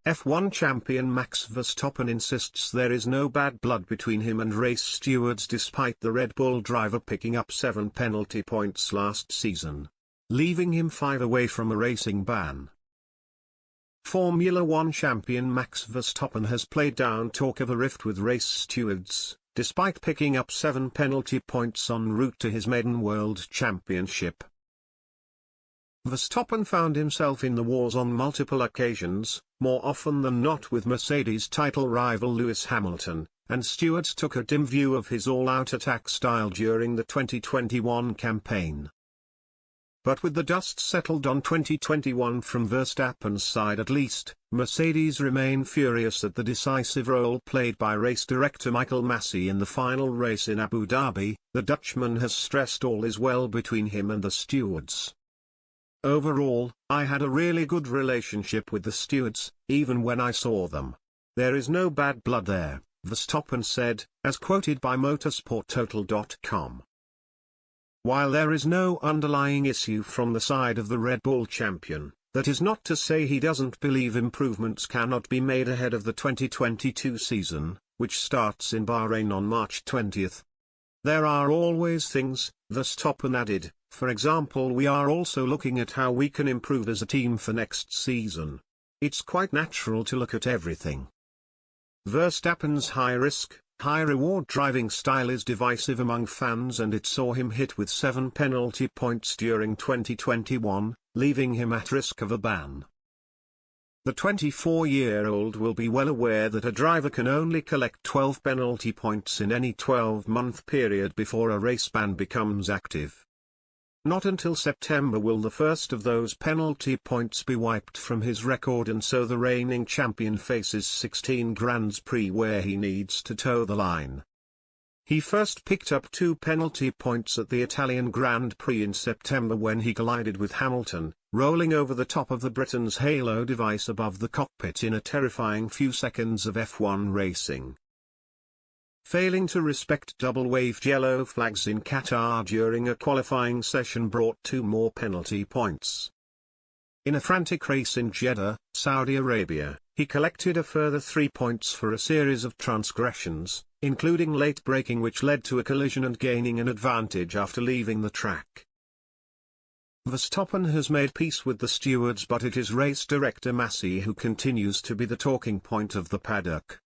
F1 champion Max Verstappen insists there is no bad blood between him and race stewards despite the Red Bull driver picking up 7 penalty points last season, leaving him 5 away from a racing ban. Formula One champion Max Verstappen has played down talk of a rift with race stewards, despite picking up 7 penalty points en route to his maiden World Championship. Verstappen found himself in the wars on multiple occasions, more often than not with Mercedes title rival Lewis Hamilton, and stewards took a dim view of his all-out attack style during the 2021 campaign. But with the dust settled on 2021 from Verstappen's side at least, Mercedes remain furious at the decisive role played by race director Michael Masi in the final race in Abu Dhabi. The Dutchman has stressed all is well between him and the stewards. "Overall, I had a really good relationship with the stewards, even when I saw them. There is no bad blood there," Verstappen said, as quoted by motorsporttotal.com. While there is no underlying issue from the side of the Red Bull champion, that is not to say he doesn't believe improvements cannot be made ahead of the 2022 season, which starts in Bahrain on March 20th. "There are always things," Verstappen added. "For example, we are also looking at how we can improve as a team for next season. It's quite natural to look at everything." Verstappen's high-risk, high-reward driving style is divisive among fans, and it saw him hit with 7 penalty points during 2021, leaving him at risk of a ban. The 24-year-old will be well aware that a driver can only collect 12 penalty points in any 12-month period before a race ban becomes active. Not until September will the first of those penalty points be wiped from his record, and so the reigning champion faces 16 Grands Prix where he needs to toe the line. He first picked up 2 penalty points at the Italian Grand Prix in September when he collided with Hamilton, rolling over the top of the Britain's halo device above the cockpit in a terrifying few seconds of F1 racing. Failing to respect double-waved yellow flags in Qatar during a qualifying session brought 2 more penalty points. In a frantic race in Jeddah, Saudi Arabia, he collected a further 3 points for a series of transgressions, including late braking which led to a collision and gaining an advantage after leaving the track. Verstappen has made peace with the stewards, but it is race director Masi who continues to be the talking point of the paddock.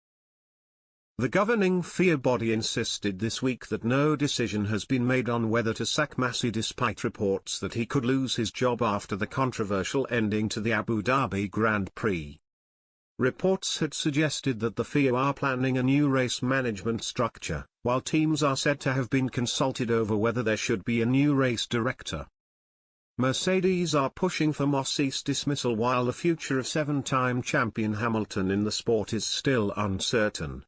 The governing FIA body insisted this week that no decision has been made on whether to sack Masi, despite reports that he could lose his job after the controversial ending to the Abu Dhabi Grand Prix. Reports had suggested that the FIA are planning a new race management structure, while teams are said to have been consulted over whether there should be a new race director. Mercedes are pushing for Masi's dismissal, while the future of 7-time champion Hamilton in the sport is still uncertain.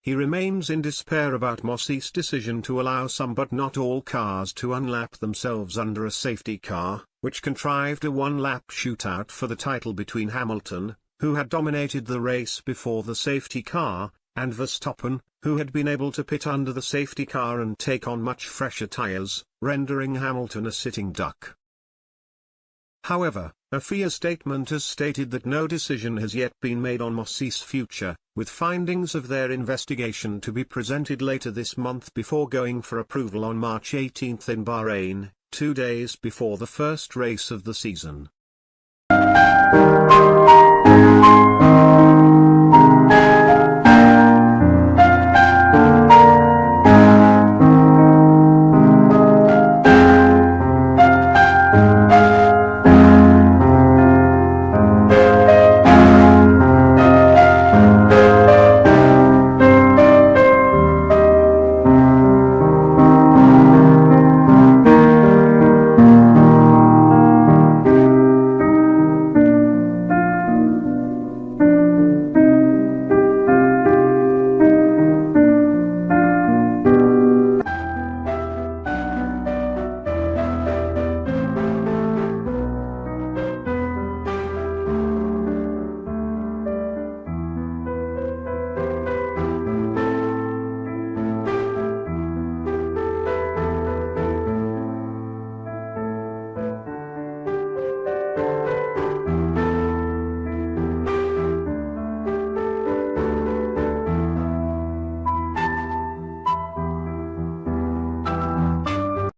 He remains in despair about Masi's decision to allow some but not all cars to unlap themselves under a safety car, which contrived a 1-lap shootout for the title between Hamilton, who had dominated the race before the safety car, and Verstappen, who had been able to pit under the safety car and take on much fresher tyres, rendering Hamilton a sitting duck. However, a FIA statement has stated that no decision has yet been made on Masi's future, with findings of their investigation to be presented later this month before going for approval on March 18 in Bahrain, 2 days before the first race of the season.